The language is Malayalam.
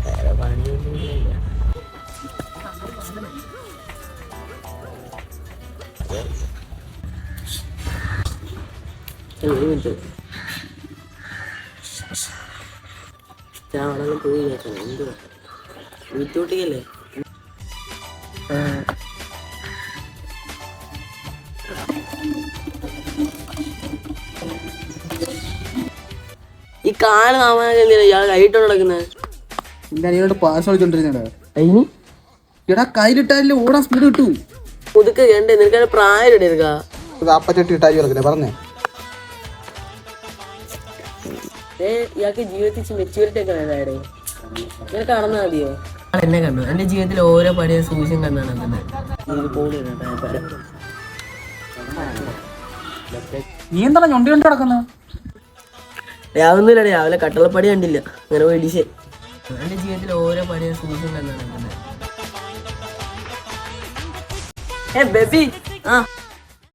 വേറെ പണിയൊന്നുമില്ല. ഒരു മിനിറ്റ് അവിടെ പോയി കേൾക്കണം. എന്തുവാ വീട്ടൂട്ടിക്കല്ലേ? ഈ കാല് താമസം എന്തിനാ ഇയാൾ കൈയിട്ട് നടക്കുന്നത്? എന്റെ അനിയോട് പാസ് കളിച്ചോണ്ടിരുന്നേടാ. അതിന് എടാ കയ്യിലിട്ടാലേ ഓടാൻ സ്പീഡ് കിട്ടൂ. പുതുക്കെ കണ്ടേ നിനക്ക് പ്രായം എടുക്ക. അപ്പച്ചട്ടി ഇട്ടായി കിടക്കില്ലേ പറഞ്ഞേ. ഇയാൾക്ക് ജീവിതത്തിൽ മെച്യൂരിറ്റി ഒക്കെ വേണ്ടേ? ഇങ്ങനെ കാണുന്ന മതിയോ? എന്നെ കണ്ടു. എന്റെ ജീവിതത്തിൽ ഓരോ പടിയും സൂക്ഷ്യം കണ്ടാണ് നീ എന്താണ് ഞൊണ്ടി കൊണ്ട് കിടക്കുന്നത്? രാവുന്നില്ല, രാവിലെ കട്ടളപ്പടി കണ്ടില്ല, അങ്ങനെ പേടിച്ചേ. എന്റെ ജീവിതത്തിൽ ഓരോ പടിയും സൂക്ഷ്യം കണ്ടാണ് ബേബി.